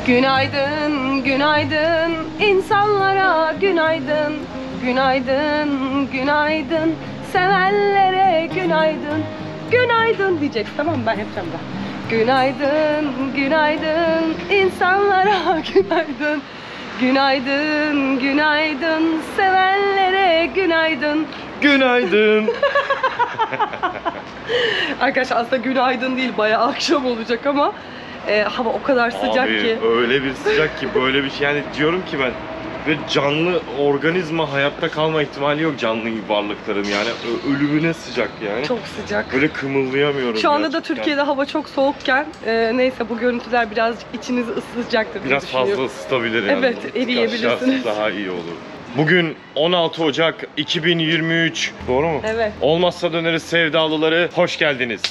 Günaydın, günaydın, insanlara günaydın. Günaydın, günaydın, sevenlere günaydın. Günaydın diyeceksin, tamam mı? Ben yapacağım da. Günaydın, günaydın, insanlara günaydın. Günaydın, günaydın, sevenlere günaydın. Günaydın. Arkadaşlar aslında günaydın değil, bayağı akşam olacak ama hava o kadar sıcak Abi, ki. öyle bir sıcak ki böyle bir şey, yani diyorum ki ben ve canlı organizma hayatta kalma ihtimali yok canlı varlıkların, yani ölümüne sıcak yani. Çok sıcak. Böyle kımıldayamıyorum. Şu anda da gerçekten. Türkiye'de hava çok soğukken neyse bu görüntüler birazcık içinizi ısıtacaktır diye biraz fazla ısıtabilir yani. Evet, eriyebilirsiniz. Daha iyi olur. Bugün 16 Ocak 2023. Doğru mu? Evet. Olmazsa Döneriz sevdalıları, hoş geldiniz.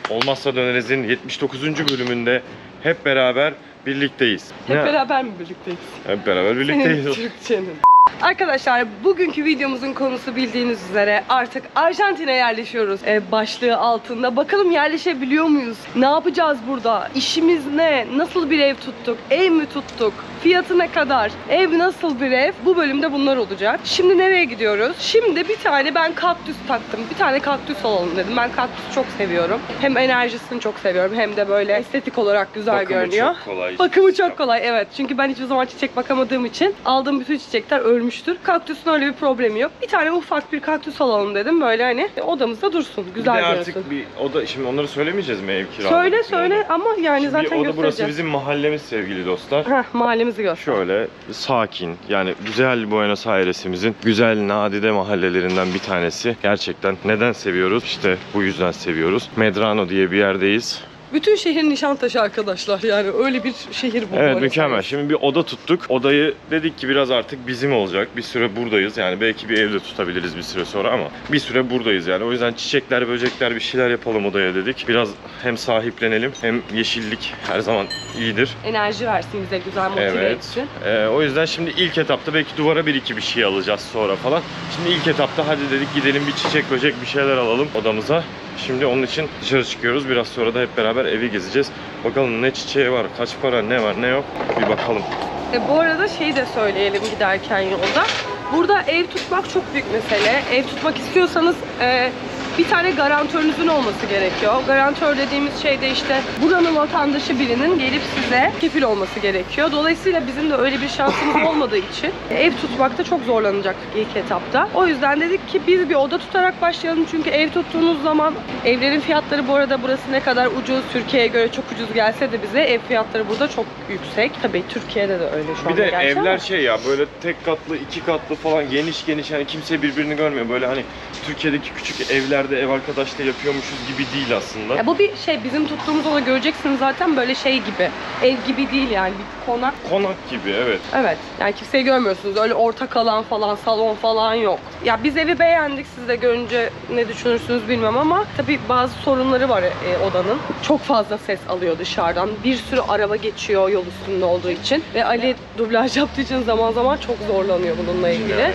Olmazsa Döneriz'in 79. bölümünde hep beraber birlikteyiz. Hep beraber mi birlikteyiz? Hep beraber birlikteyiz. Senin Türkçenin. Arkadaşlar bugünkü videomuzun konusu bildiğiniz üzere artık Arjantin'e yerleşiyoruz. Başlığı altında. Bakalım yerleşebiliyor muyuz? Ne yapacağız burada? İşimiz ne? Nasıl bir ev tuttuk? Ev mi tuttuk? Fiyatı ne kadar? Ev nasıl bir ev? Bu bölümde bunlar olacak. Şimdi nereye gidiyoruz? Şimdi bir tane ben kaktüs taktım. Bir tane kaktüs alalım dedim. Ben kaktüs çok seviyorum. Hem enerjisini çok seviyorum hem de böyle estetik olarak güzel Bakımı görünüyor. çok kolay. Bakımı çok kolay, evet. Çünkü ben hiçbir zaman çiçek bakamadığım için aldığım bütün çiçekler ölmüştür. Kaktüsün öyle bir problemi yok. Bir tane ufak bir kaktüs alalım dedim. Böyle hani odamızda dursun. Güzel bir de görünsün. artık bir oda, şimdi onları söylemeyeceğiz mi ev kiralık? Söyle ama yani şimdi zaten oda göstereceğiz. burası bizim mahallemiz sevgili dostlar. Heh, mahallemizi göster. Şöyle sakin, yani güzel Buenos Aires'imizin güzel nadide mahallelerinden bir tanesi. Gerçekten neden seviyoruz? İşte bu yüzden seviyoruz. Medrano diye bir yerdeyiz. Bütün şehir Nişantaşı arkadaşlar, yani öyle bir şehir bu. Evet, bu mükemmel. arada. Şimdi bir oda tuttuk. Odayı dedik ki biraz artık bizim olacak. Bir süre buradayız. Yani belki bir evde tutabiliriz bir süre sonra ama bir süre buradayız yani. O yüzden çiçekler, böcekler, bir şeyler yapalım odaya dedik. Biraz hem sahiplenelim hem yeşillik her zaman iyidir. Enerji versin bize, güzel motive etsin. O yüzden şimdi ilk etapta belki duvara bir iki bir şey alacağız sonra falan. Şimdi ilk etapta hadi dedik gidelim bir çiçek, böcek bir şeyler alalım odamıza. Şimdi onun için dışarı çıkıyoruz. Biraz sonra da hep beraber evi gezeceğiz. Bakalım ne çiçeği var, kaç para, ne var, ne yok. Bir bakalım. Bu arada şey de söyleyelim giderken yolda. Burada ev tutmak çok büyük mesele. Ev tutmak istiyorsanız bir tane garantörünüzün olması gerekiyor. Garantör dediğimiz şey de işte buranın vatandaşı birinin gelip size kefil olması gerekiyor. Dolayısıyla bizim de öyle bir şansımız olmadığı için ev tutmakta çok zorlanacak ilk etapta. O yüzden dedik ki biz bir oda tutarak başlayalım. Çünkü ev tuttuğunuz zaman evlerin fiyatları, bu arada burası ne kadar ucuz, Türkiye'ye göre çok ucuz gelse de bize ev fiyatları burada çok yüksek. Tabii Türkiye'de de öyle şu anda. Bir de gerçi evler ama şey ya, böyle tek katlı, iki katlı falan, geniş geniş, yani kimse birbirini görmüyor. Böyle hani Türkiye'deki küçük evlerde ev arkadaşla yapıyormuşuz gibi değil aslında. Ya bu bir şey, bizim tuttuğumuz oda göreceksiniz zaten, böyle şey gibi. Ev gibi değil yani, bir konak. Konak gibi, evet. Evet. Yani kimseyi görmüyorsunuz. Öyle ortak alan falan, salon falan yok. Ya biz evi beğendik. Siz de görünce ne düşünürsünüz bilmem ama tabii bazı sorunları var odanın. Çok fazla ses alıyor dışarıdan. Bir sürü araba geçiyor yol üstünde olduğu için. Ve Ali dublaj yaptığı için zaman zaman çok zorlanıyor bununla ilgili.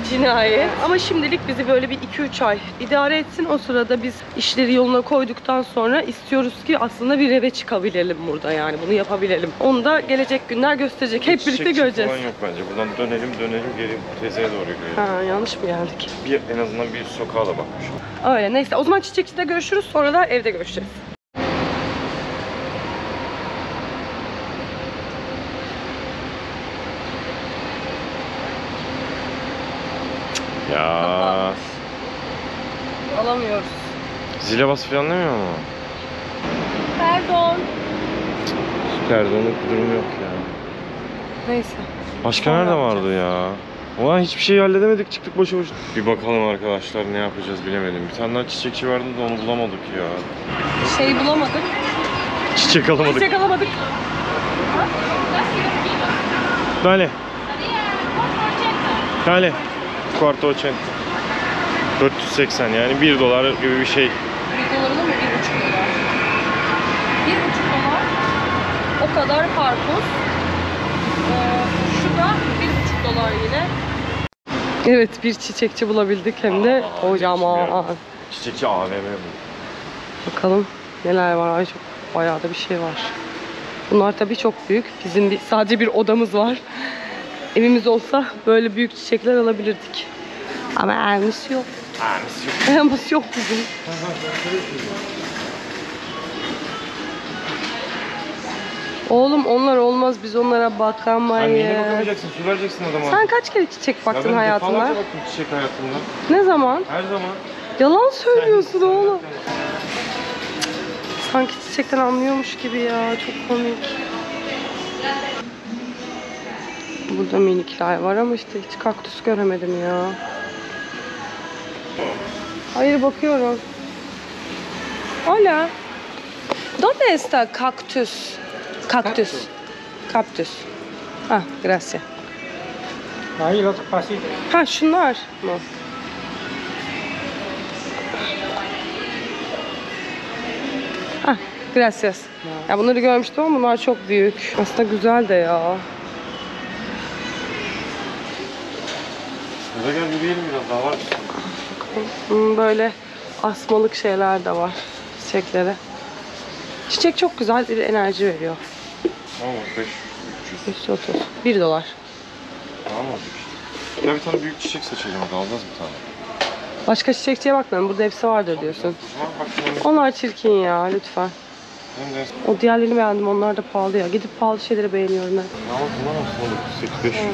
Cinayet. Ama şimdilik bizi böyle bir 2-3 ay idare etsin. O sırada biz işleri yoluna koyduktan sonra istiyoruz ki aslında bir eve çıkabilelim burada, yani bunu yapabilelim. Onu da gelecek günler gösterecek. Hep birlikte göreceğiz. Falan yok bence. Buradan dönelim geri tezeye doğru gidiyoruz. Ha, yanlış mı geldik? En azından bir sokağa da bakmış. Öyle, neyse. O zaman çiçekçide görüşürüz. Sonra da evde görüşeceğiz. Ya Alamıyoruz. zile bas falan demiyor mu? Pardon. Pardonluk bir durum yok ya. Neyse. Başka Sonra nerede yapacağız. vardı ya? Ulan hiçbir şey halledemedik, çıktık boşu boşuna. Bir bakalım arkadaşlar, ne yapacağız bilemedim. Bir tane daha çiçekçi vardı da onu bulamadık ya. Şey bulamadık. Çiçek alamadık. Çiçek alamadık. Dale. Dale. Quarto 80. 480 yani 1 dolar gibi bir şey. 1 dolarına mı? 1,5 dolar. 1,5 dolar. O kadar karpuz. Şu da 1,5 dolar yine. Evet, bir çiçekçi bulabildik hem de kocaman. Çiçekçi AVM bu. Bakalım neler var. Ay çok bayağı da bir şey var. Bunlar tabii çok büyük. Bizim sadece bir odamız var. Evimiz olsa böyle büyük çiçekler alabilirdik. Ama evimiz yok. Evimiz yok bizim. Oğlum onlar olmaz, biz onlara bakamayız. Neyine bakamayacaksın, su vereceksin adama. Sen kaç kere çiçek baktın ya ben hayatında? defalarca baktım çiçek hayatımda. Ne zaman? Her zaman. Yalan söylüyorsun oğlum. Sanki çiçekten anlıyormuş gibi ya. Çok komik. Burada minikler var ama işte hiç kaktüs göremedim ya. Hayır, bakıyorum. Hola. ¿Dónde está cactus? Cactus. Cactus. Ah, gracias. Ahí el otro pasito. Ha, şunlar mı? Ah, gracias. Ya bunları görmüştüm ama bunlar çok büyük. Aslında güzel de ya. Burada gel yürüyelim biraz daha var. Böyle asmalık şeyler de var çiçeklere. Çiçek çok güzel, bir enerji veriyor. Tamam 500, 300. 330. 1 dolar. Tamam oldu işte. Ya bir tane büyük çiçek seçelim hadi, alacağız bir tane. Başka çiçekçiye bakmıyorum. Burada hepsi vardır diyorsun. Bak şuna. Onlar çirkin ya, lütfen. Hem de O diğerlerini beğendim. Onlar da pahalı ya. Gidip pahalı şeyleri beğeniyorum ben. ama bunlar aslında 500.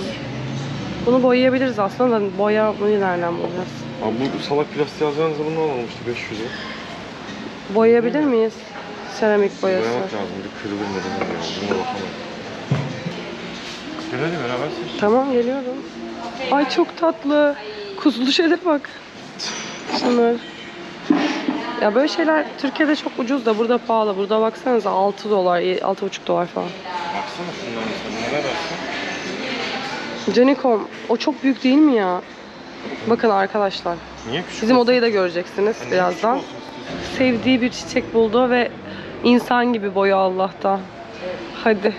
Bunu boyayabiliriz aslında da boyamayı nereden bulacağız? Abi bu salak plastiği alacağınızda bunu alalım işte 500'e. Boyayabilir miyiz? Seramik boyası. Boyamak lazım, bir kırılır neden oluyor. Buna bakalım. Gel hadi beraber seç. Tamam, geliyorum. Ay çok tatlı. Kuzulu şeyler bak. Şunlar. Ya böyle şeyler Türkiye'de çok ucuz da burada pahalı. Burada baksanıza 6 dolar, 6,5 dolar falan. Baksana şundan mesela, ne dersin? Canikom, o çok büyük değil mi ya? Bakın arkadaşlar. Niye küçük Bizim olsun? odayı da göreceksiniz Niye birazdan. küçük olsun istiyorsun? Sevdiği bir çiçek buldu ve insan gibi boya Allah'tan. Hadi.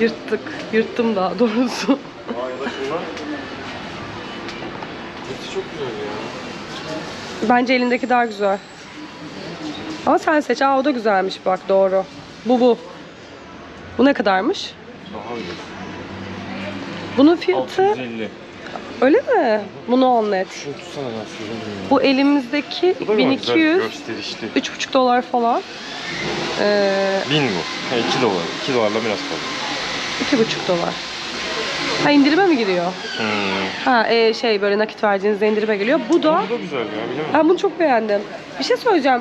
Yırttık. Yırttım daha doğrusu. Aa ya da şunlar. Hepsi çok güzel ya. Bence elindeki daha güzel. Ama sen seç. Aa, o da güzelmiş bak, doğru. Bu. Bu ne kadarmış? Daha iyi. Bunun fiyatı 650. öyle mi? Bunu anlat. Şunu tutsana ben şunu. Bu elimizdeki Bu da 1200, gösterişli. 3,5 dolar falan. 1000 bu. 2 dolar. 2 dolarla biraz fazla. 2,5 dolar. Ha, indirime mi giriyor? Ha, şey böyle nakit verdiğinizde indirime geliyor. Bu da, Bu da güzel ya, bilemedim. ben bunu çok beğendim. Bir şey söyleyeceğim.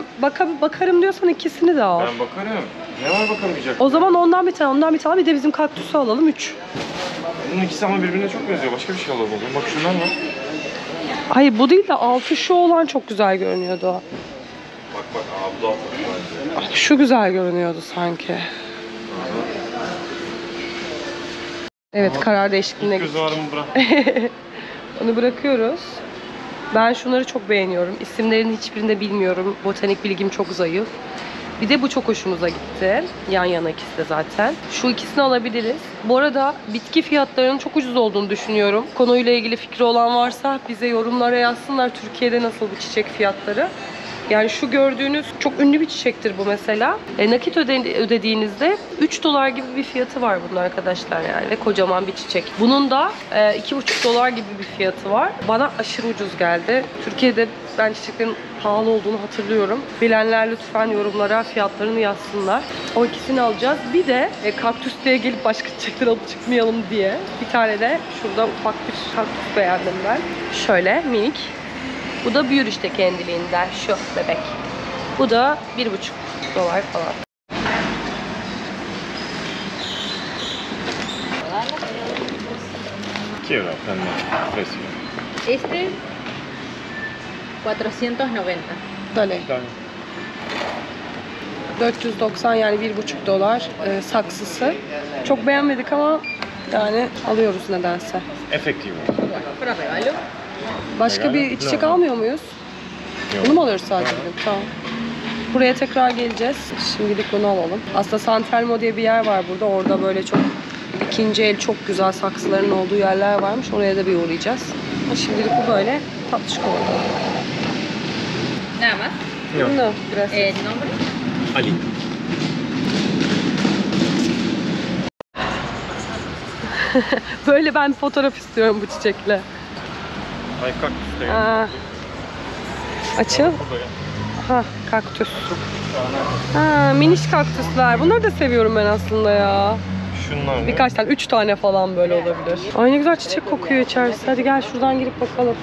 Bakarım diyorsan ikisini de al. Ben bakarım. Ne var bakamayacak? O zaman ondan bir tane, bir de bizim kaktüsü alalım 3. Bunun ikisi ama birbirine çok benziyor. Başka bir şey alalım o zaman. Bak şunlar var. Hayır, bu değil de altı şu olan çok güzel görünüyordu. Bak bu da bence. Şu güzel görünüyordu sanki. Evet, karar değişikliğine İlk göz gittik. ağrımı bırak. Onu bırakıyoruz. Ben şunları çok beğeniyorum. İsimlerini hiçbirini bilmiyorum. Botanik bilgim çok zayıf. Bir de bu çok hoşumuza gitti. Yan yana ikisi de zaten. Şu ikisini alabiliriz. Bu arada bitki fiyatlarının çok ucuz olduğunu düşünüyorum. Konuyla ilgili fikri olan varsa bize yorumlara yazsınlar. Türkiye'de nasıl bu çiçek fiyatları? Yani şu gördüğünüz çok ünlü bir çiçektir bu mesela. Nakit ödediğinizde 3 dolar gibi bir fiyatı var bunun arkadaşlar yani. Ve kocaman bir çiçek. Bunun da 2,5 dolar gibi bir fiyatı var. Bana aşırı ucuz geldi. Türkiye'de ben çiçeklerin pahalı olduğunu hatırlıyorum. Bilenler lütfen yorumlara fiyatlarını yazsınlar. O ikisini alacağız. Bir de kaktüs diye gelip başka çiçekler alıp çıkmayalım diye. Bir tane de şurada ufak bir kaktüs beğendim ben. Şöyle minik. Bu da büyür işte kendiliğinden, şu bebek. Bu da 1,5 dolar falan. Quiero también. Precio. Este, 490. Dale. 490 yani $1,5 saksısı. Çok beğenmedik ama yani alıyoruz nedense. Efectivo. Para regalo. Başka bir Regalo? çiçek No. almıyor muyuz? Yok. Bunu mu alıyoruz sadece? Aha. bugün? Tamam. Buraya tekrar geleceğiz. Şimdilik bunu alalım. Aslında San Telmo diye bir yer var burada. Orada böyle çok ikinci el çok güzel saksıların olduğu yerler varmış. Oraya da bir uğrayacağız. Ama şimdilik bu böyle tatlışık oldu. Nada más. Yok. No, biraz. Nombre. Ali. Böyle ben fotoğraf istiyorum bu çiçekle. Ay kaktüs de Aa. Açıl. Ha, kaktüs. Ha, miniş kaktüsler. Bunları da seviyorum ben aslında ya. Şunlar ne? Birkaç tane, 3 tane falan böyle olabilir. Ay ne güzel çiçek kokuyor içerisi. Hadi gel şuradan girip bakalım.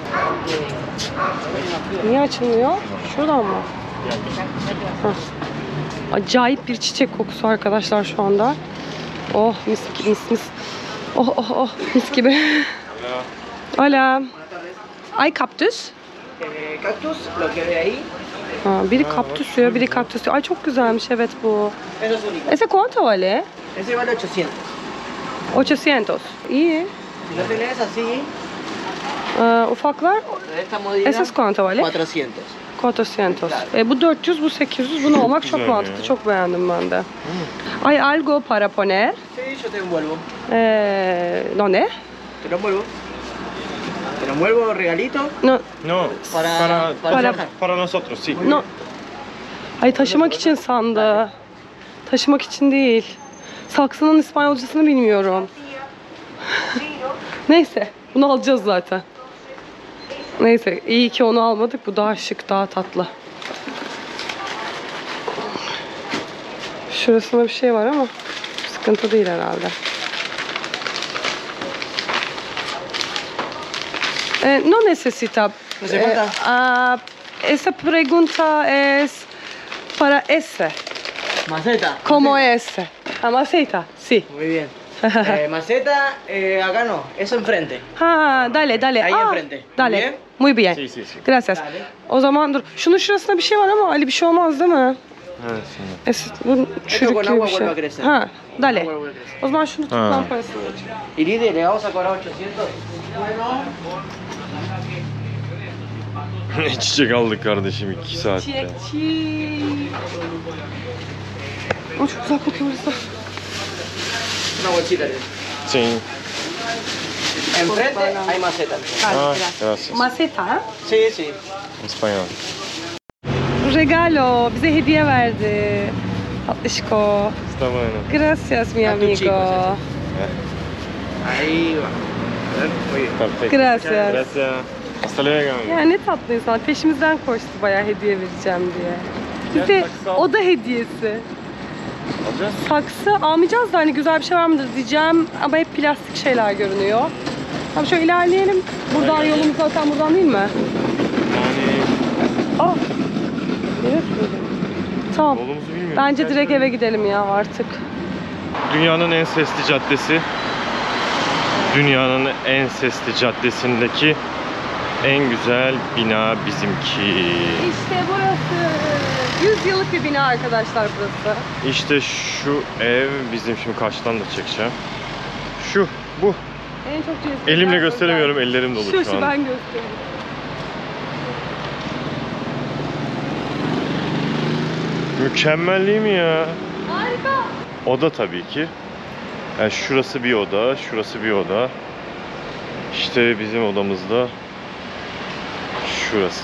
Niye açılmıyor? Şuradan mı? Hah. Acayip bir çiçek kokusu arkadaşlar şu anda. Oh mis mis. Oh oh oh mis gibi. Hola. Ay kaktüs. Cactus, lo que ve ahí, Ha, biri kaktüs diyor, biri kaktüs diyor. Ay çok güzelmiş evet bu. eso es único. Ese cuánto vale? Ese vale 800. 800. İyi. Si no tenés así, Ufaklar. de esta medida, Esas cuánto vale? 400. 400. Bu 400, bu 800. Bunu almak çok güzel mantıklı. ya. Çok beğendim ben de. Ay algo para poner. Sí, yo te envuelvo. ¿Dónde? Te lo envuelvo. Te lo envuelvo regalito. No. No. Para- para- para nosotros, sí. No. Ay taşımak için sandı. Taşımak için değil. Saksının İspanyolcasını bilmiyorum. Neyse. Bunu alacağız zaten. Neyse. iyi ki onu almadık. Bu daha şık, daha tatlı. Şurasında bir şey var ama sıkıntı değil herhalde. No necesita. No hace falta. Esa pregunta es para ese. Maceta. ¿Cómo ese? Maceta, sí. Muy bien. Maceta, acá no, eso enfrente. Ha, dale, dale. Ahí enfrente. Dale. Bien. Muy bien. Sí, sí, sí. Gracias. Dale. O zaman dur. Şunun şurasında bir şey var ama Ali bir şey olmaz değil mi? Evet, şimdi. Bu çürük con gibi agua bir şey. vuelve a crecer. Ha, dale. Agua vuelve a crecer. O zaman şunu toplam Ha. parasını vereceğim. Iride, le vamos a cobrar 800. Ne çiçek aldık kardeşim 2 saatte. Çiçekçi. O çok güzel kokuyor burası. Una bolsita. le- Sí. Enfrente hay maceta. Ah, gracias. Maceta ha? Sí, sí. İspanyol. Regalo. Bize hediye verdi. Tatlışko. Está bueno. Gracias mi A tu amigo. chico, Ahí va. A ver, muy bien. Perfecto. Gracias. Gracias. Hasta luego. amigo. Ya ne tatlı insan. Peşimizden koştu bayağı hediye vereceğim diye. Bize Gel saksı al. o da hediyesi. Alacağız. Saksı almayacağız da hani güzel bir şey var mıdır diyeceğim ama hep plastik şeyler görünüyor. Tamam şöyle ilerleyelim. Buradan yolumuz zaten buradan değil mi? Yani Aa. Evet miydi? Tamam. yolumuzu bilmiyorum. Bence direkt eve gidelim ya artık. Dünyanın en sesli caddesi. Dünyanın en sesli caddesindeki en güzel bina bizimki. İşte burası. 100 yıllık bir bina arkadaşlar burası. İşte şu ev bizim, şimdi karşıdan da çekeceğim. Şu, bu. En çok cezbeden Elimle özel- gösteremiyorum, ellerim dolu şu Şu an. ben göstereyim. Mükemmel değil mi ya? Harika. Oda tabii ki. Yani şurası bir oda, şurası bir oda. İşte bizim odamızda şurası.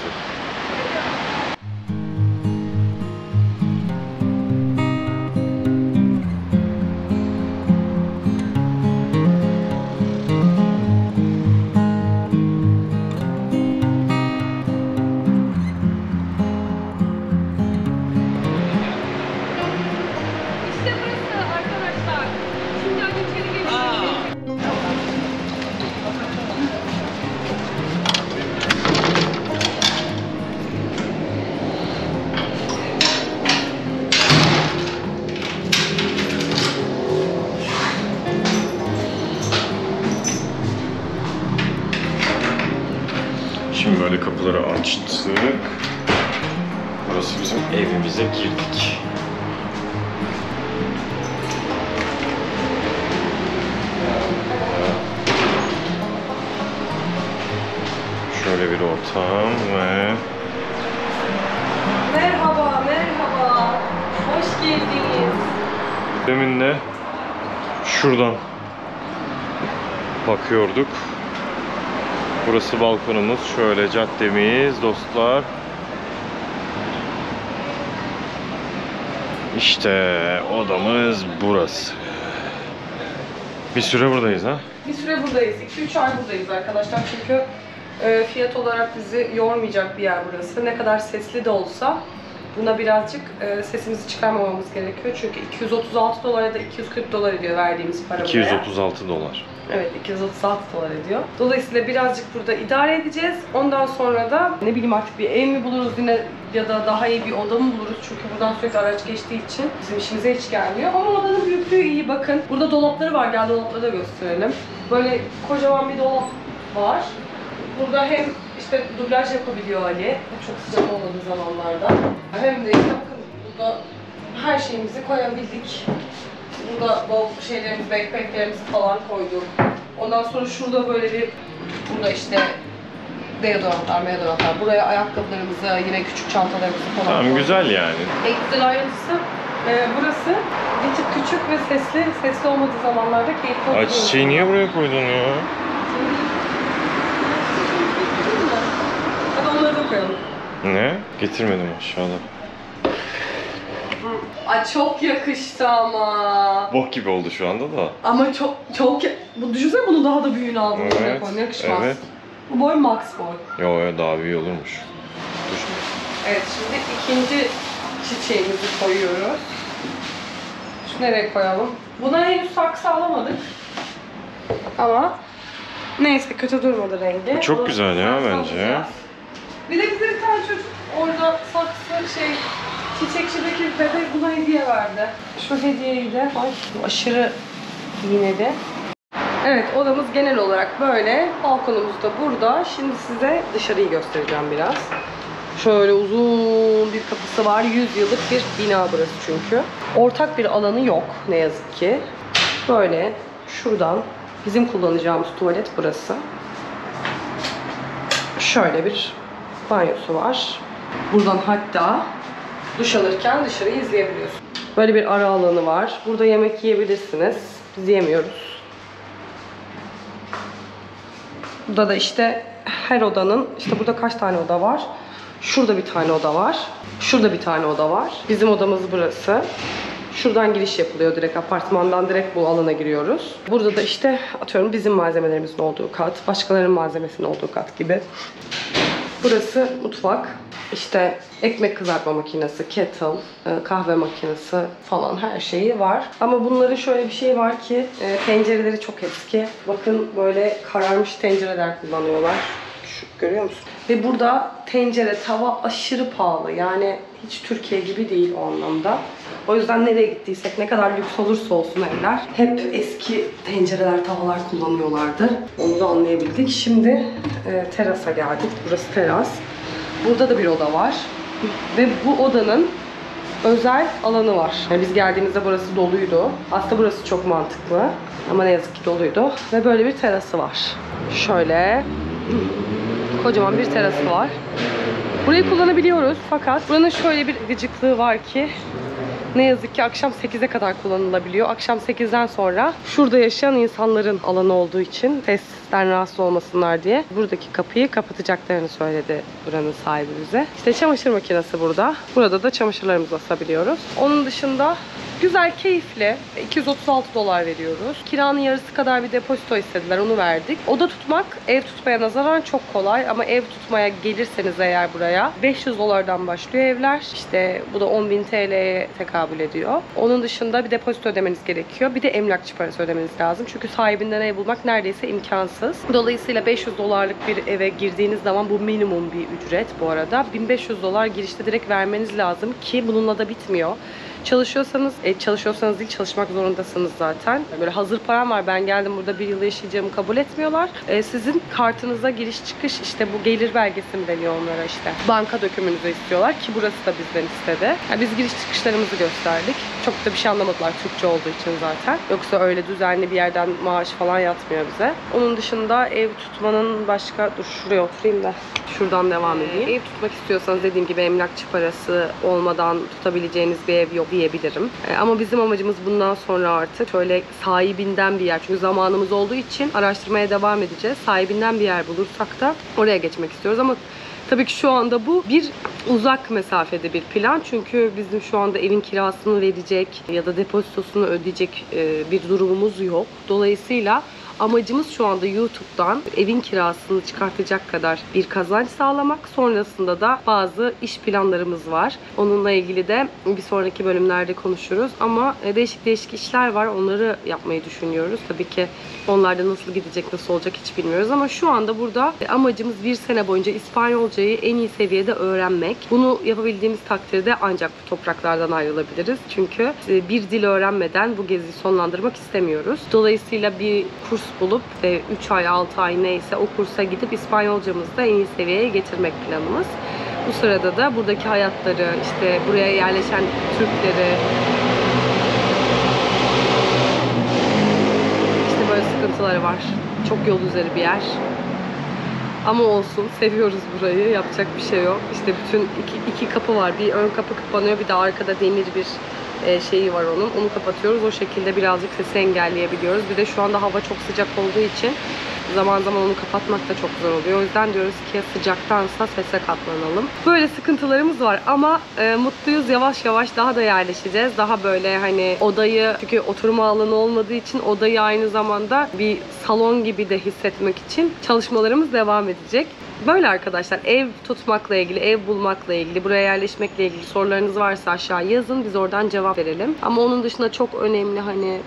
İşte burası arkadaşlar. Şimdi hadi içeri geçelim. Kapıları açtık. Burası bizim evimize girdik. Şöyle bir ortam ve Merhaba, merhaba. Hoş geldiniz. demin de şuradan bakıyorduk. Burası balkonumuz. Şöyle caddemiz dostlar. İşte odamız burası. Bir süre buradayız ha. Bir süre buradayız. 2-3 ay buradayız arkadaşlar çünkü fiyat olarak bizi yormayacak bir yer burası. Ne kadar sesli de olsa buna birazcık sesimizi çıkarmamamız gerekiyor. Çünkü 236 dolar ya da 240 dolar ediyor verdiğimiz para buraya. 236 dolar. Evet, 236 dolar ediyor. Dolayısıyla birazcık burada idare edeceğiz. Ondan sonra da ne bileyim artık bir ev mi buluruz yine ya da daha iyi bir oda mı buluruz? Çünkü buradan sürekli araç geçtiği için bizim işimize hiç gelmiyor. Ama odanın büyüklüğü iyi, bakın. Burada dolapları var, gel dolapları da gösterelim. Böyle kocaman bir dolap var. Burada hem işte dublaj yapabiliyor Ali, çok sıcak olmadığı zamanlarda. Hem de işte bakın burada her şeyimizi koyabildik. Burada bol şeylerimizi, backpacklerimizi falan koyduk. Ondan sonra şurada böyle bir, burada işte deodorantlar. Buraya ayakkabılarımızı, yine küçük çantalarımızı falan Tamam, koyduk. güzel yani. En güzel ayrıntısı burası bir tık küçük ve sesli. Sesli olmadığı zamanlarda keyifli Ay, oluyor. çiçeği niye buraya koydun ya? Hadi onları da koyalım. Ne? Getirmedim aşağıda. Ay çok yakıştı ama. Bok gibi oldu şu anda da. Ama çok bu düşünsene, bunu daha da büyüğünü aldım. Evet, Yakışmaz. evet. Bu boy max boy. Yo, daha büyük olurmuş. Dur. Evet, şimdi ikinci çiçeğimizi koyuyoruz. Şu nereye koyalım? Buna henüz saksı alamadık. Ama neyse, kötü durmadı rengi. Bu çok Bunu güzel ya saksı bence. alacağız. Bir de bize bir tane çocuk orada saksı çiçekçideki bebe buna hediye verdi. Şu hediyeyi de, ay aşırı iğneli. Evet, odamız genel olarak böyle. Balkonumuz da burada. Şimdi size dışarıyı göstereceğim biraz. Şöyle uzun bir kapısı var. 100 yıllık bir bina burası çünkü. Ortak bir alanı yok ne yazık ki. Böyle şuradan bizim kullanacağımız tuvalet burası. Şöyle bir banyosu var. Buradan hatta duş alırken dışarıyı izleyebiliyorsun. Böyle bir ara alanı var. Burada yemek yiyebilirsiniz. Biz yemiyoruz. Burada da işte her odanın, işte burada kaç tane oda var? Şurada bir tane oda var. Şurada bir tane oda var. Bizim odamız burası. Şuradan giriş yapılıyor direkt, apartmandan direkt bu alana giriyoruz. Burada da işte atıyorum bizim malzemelerimizin olduğu kat, başkalarının malzemesinin olduğu kat gibi. Burası mutfak. İşte ekmek kızartma makinesi, kettle, kahve makinesi falan her şeyi var. Ama bunların şöyle bir şey var ki tencereleri çok eski. Bakın böyle kararmış tencereler kullanıyorlar. Şu, görüyor musun? Ve burada tencere, tava aşırı pahalı. Yani hiç Türkiye gibi değil o anlamda. O yüzden nereye gittiysek, ne kadar lüks olursa olsun evler, hep eski tencereler, tavalar kullanıyorlardı. Onu da anlayabildik. Şimdi terasa geldik. Burası teras. Burada da bir oda var. Ve bu odanın özel alanı var. Yani biz geldiğimizde burası doluydu. Aslında burası çok mantıklı. Ama ne yazık ki doluydu. Ve böyle bir terası var. Şöyle kocaman bir terası var. Burayı kullanabiliyoruz fakat buranın şöyle bir gıcıklığı var ki ne yazık ki akşam 8'e kadar kullanılabiliyor. Akşam 8'den sonra şurada yaşayan insanların alanı olduğu için sesten rahatsız olmasınlar diye buradaki kapıyı kapatacaklarını söyledi buranın sahibi bize. İşte çamaşır makinesi burada. Burada da çamaşırlarımızı asabiliyoruz. Onun dışında güzel, keyifli. 236 dolar veriyoruz. Kiranın yarısı kadar bir depozito istediler, onu verdik. Oda tutmak ev tutmaya nazaran çok kolay ama ev tutmaya gelirseniz eğer buraya 500 dolardan başlıyor evler. İşte bu da 10.000 TL'ye tekabül ediyor. Onun dışında bir depozito ödemeniz gerekiyor. Bir de emlakçı parası ödemeniz lazım. Çünkü sahibinden ev bulmak neredeyse imkansız. Dolayısıyla 500 dolarlık bir eve girdiğiniz zaman, bu minimum bir ücret bu arada, 1500 dolar girişte direkt vermeniz lazım ki bununla da bitmiyor. Çalışıyorsanız değil, çalışmak zorundasınız zaten. Böyle hazır param var, ben geldim burada bir yıl yaşayacağımı kabul etmiyorlar. Sizin kartınıza giriş çıkış, işte bu gelir belgesi mi deniyor onlara işte. Banka dökümünüzü istiyorlar ki burası da bizden istedi. Yani biz giriş çıkışlarımızı gösterdik. Çok da bir şey anlamadılar Türkçe olduğu için zaten. Yoksa öyle düzenli bir yerden maaş falan yatmıyor bize. Onun dışında ev tutmanın başka... Dur şuraya oturayım da şuradan devam edeyim. Ev tutmak istiyorsanız dediğim gibi emlakçı parası olmadan tutabileceğiniz bir ev yok diyebilirim. Ama bizim amacımız bundan sonra artık şöyle sahibinden bir yer. Çünkü zamanımız olduğu için araştırmaya devam edeceğiz. Sahibinden bir yer bulursak da oraya geçmek istiyoruz ama tabii ki şu anda bu bir uzak mesafede bir plan. Çünkü bizim şu anda evin kirasını verecek ya da depozitosunu ödeyecek bir durumumuz yok. Dolayısıyla amacımız şu anda YouTube'dan evin kirasını çıkartacak kadar bir kazanç sağlamak. Sonrasında da bazı iş planlarımız var. Onunla ilgili de bir sonraki bölümlerde konuşuruz. Ama değişik işler var. Onları yapmayı düşünüyoruz. Tabii ki onlarda nasıl gidecek, nasıl olacak hiç bilmiyoruz. Ama şu anda burada amacımız bir sene boyunca İspanyolcayı en iyi seviyede öğrenmek. Bunu yapabildiğimiz takdirde ancak bu topraklardan ayrılabiliriz. Çünkü bir dil öğrenmeden bu geziyi sonlandırmak istemiyoruz. Dolayısıyla bir kurs bulup 3 ay 6 ay neyse o kursa gidip İspanyolcamızı da en iyi seviyeye getirmek planımız. Bu sırada da buradaki hayatları, işte buraya yerleşen Türkleri, işte böyle sıkıntıları var. Çok yol üzeri bir yer. Ama olsun, seviyoruz burayı. Yapacak bir şey yok. İşte bütün iki kapı var. Bir ön kapı kapanıyor, bir de arkada demir bir şeyi var onun. Onu kapatıyoruz. O şekilde birazcık sesi engelleyebiliyoruz. Bir de şu anda hava çok sıcak olduğu için zaman zaman onu kapatmak da çok zor oluyor. O yüzden diyoruz ki sıcaktansa sese katlanalım. Böyle sıkıntılarımız var ama mutluyuz. Yavaş yavaş daha da yerleşeceğiz. Daha böyle hani odayı, çünkü oturma alanı olmadığı için odayı aynı zamanda bir salon gibi de hissetmek için çalışmalarımız devam edecek. Böyle arkadaşlar, ev tutmakla ilgili, ev bulmakla ilgili, buraya yerleşmekle ilgili sorularınız varsa aşağı yazın. Biz oradan cevap verelim. Ama onun dışında çok önemli hani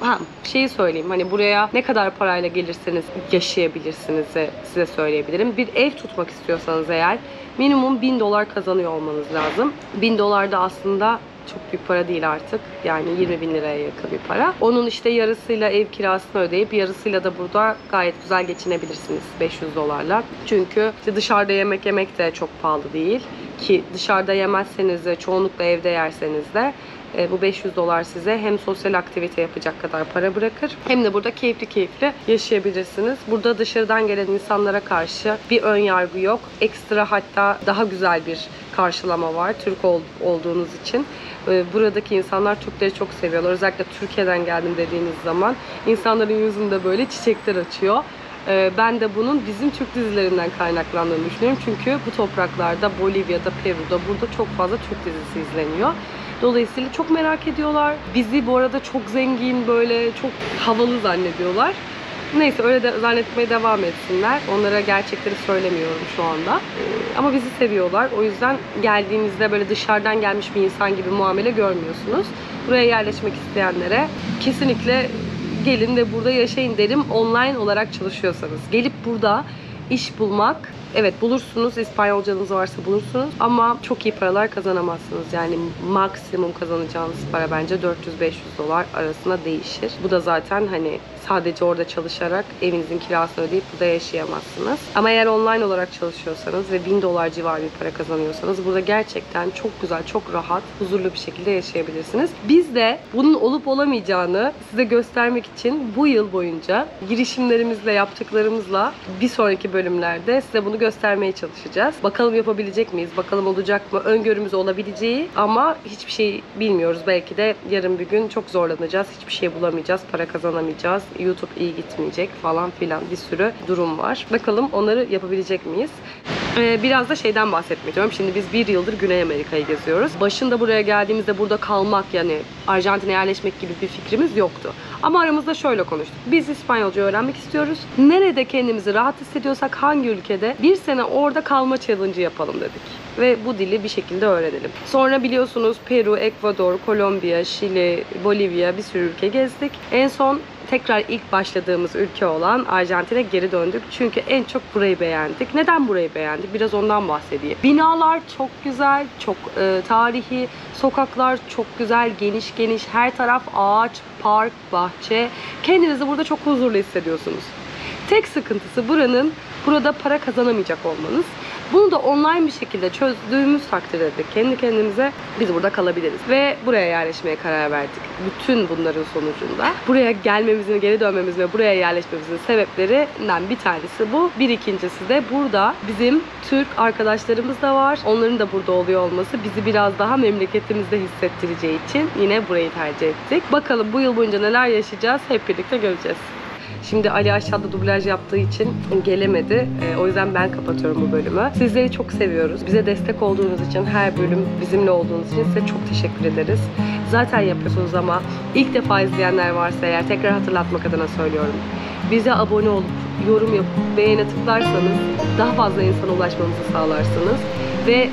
şeyi söyleyeyim. Hani buraya ne kadar parayla gelirseniz yaşayabilirsiniz size söyleyebilirim. Bir ev tutmak istiyorsanız eğer minimum $1000 kazanıyor olmanız lazım. $1000 da aslında çok büyük para değil artık. Yani 20.000 liraya yakın bir para. Onun işte yarısıyla ev kirasını ödeyip yarısıyla da burada gayet güzel geçinebilirsiniz $500'larla. Çünkü işte dışarıda yemek yemek de çok pahalı değil. Ki dışarıda yemezseniz de çoğunlukla evde yerseniz de bu $500 size hem sosyal aktivite yapacak kadar para bırakır hem de burada keyifli yaşayabilirsiniz. Burada dışarıdan gelen insanlara karşı bir ön yargı yok. Ekstra hatta daha güzel bir karşılama var Türk olduğunuz için. Buradaki insanlar Türkleri çok seviyorlar. Özellikle Türkiye'den geldim dediğiniz zaman insanların yüzünde böyle çiçekler açıyor. Ben de bunun bizim Türk dizilerinden kaynaklandığını düşünüyorum. Çünkü bu topraklarda, Bolivya'da, Peru'da burada çok fazla Türk dizisi izleniyor. Dolayısıyla çok merak ediyorlar. Bizi bu arada çok zengin, böyle çok havalı zannediyorlar. Neyse, öyle de zannetmeye devam etsinler. Onlara gerçekleri söylemiyorum şu anda. Ama bizi seviyorlar. O yüzden geldiğinizde böyle dışarıdan gelmiş bir insan gibi muamele görmüyorsunuz. Buraya yerleşmek isteyenlere kesinlikle gelin ve burada yaşayın derim, online olarak çalışıyorsanız. Gelip burada iş bulmak, evet bulursunuz, İspanyolcanız varsa bulursunuz ama çok iyi paralar kazanamazsınız. Yani maksimum kazanacağınız para bence $400-500 arasında değişir. Bu da zaten hani sadece orada çalışarak evinizin kirasını ödeyip burada yaşayamazsınız. Ama eğer online olarak çalışıyorsanız ve $1000 civarı bir para kazanıyorsanız burada gerçekten çok güzel, çok rahat, huzurlu bir şekilde yaşayabilirsiniz. Biz de bunun olup olamayacağını size göstermek için bu yıl boyunca girişimlerimizle, yaptıklarımızla bir sonraki bölümlerde size bunu göstermeye çalışacağız. Bakalım yapabilecek miyiz? Bakalım olacak mı? Öngörümüz olabileceği ama hiçbir şey bilmiyoruz. Belki de yarın bir gün çok zorlanacağız. Hiçbir şey bulamayacağız. Para kazanamayacağız. YouTube iyi gitmeyecek falan filan, bir sürü durum var. Bakalım onları yapabilecek miyiz? Biraz da şeyden bahsetmek istiyorum. Şimdi biz bir yıldır Güney Amerika'yı geziyoruz. Başında buraya geldiğimizde burada kalmak, yani Arjantin'e yerleşmek gibi bir fikrimiz yoktu. Ama aramızda şöyle konuştuk. Biz İspanyolca öğrenmek istiyoruz. Nerede kendimizi rahat hissediyorsak, hangi ülkede bir sene orada kalma challenge yapalım dedik. Ve bu dili bir şekilde öğrenelim. Sonra biliyorsunuz Peru, Ekvador, Kolombiya, Şili, Bolivya, bir sürü ülke gezdik. En son tekrar ilk başladığımız ülke olan Arjantin'e geri döndük. Çünkü en çok burayı beğendik. Neden burayı beğendik? Biraz ondan bahsedeyim. Binalar çok güzel, çok tarihi. Sokaklar çok güzel, geniş geniş. Her taraf ağaç, park, bahçe. Kendinizi burada çok huzurlu hissediyorsunuz. Tek sıkıntısı burada para kazanamayacak olmanız. Bunu da online bir şekilde çözdüğümüz takdirde de kendi kendimize biz burada kalabiliriz. Ve buraya yerleşmeye karar verdik. Bütün bunların sonucunda buraya gelmemizin, geri dönmemizin ve buraya yerleşmemizin sebeplerinden bir tanesi bu. Bir ikincisi de burada bizim Türk arkadaşlarımız da var. Onların da burada oluyor olması bizi biraz daha memleketimizde hissettireceği için yine burayı tercih ettik. Bakalım bu yıl boyunca neler yaşayacağız hep birlikte göreceğiz. Şimdi Ali aşağıda dublaj yaptığı için gelemedi. O yüzden ben kapatıyorum bu bölümü. Sizleri çok seviyoruz. Bize destek olduğunuz için, her bölüm bizimle olduğunuz için size çok teşekkür ederiz. Zaten yapıyorsunuz ama ilk defa izleyenler varsa eğer tekrar hatırlatmak adına söylüyorum. Bize abone olup, yorum yapıp, beğene tıklarsanız daha fazla insana ulaşmamızı sağlarsınız. Ve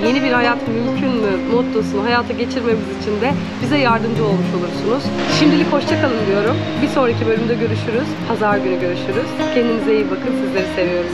yeni bir hayat mümkün mü mottosunu hayata geçirmemiz için de bize yardımcı olmuş olursunuz. Şimdilik hoşça kalın diyorum. Bir sonraki bölümde görüşürüz. Pazar günü görüşürüz. Kendinize iyi bakın. Sizleri seviyoruz.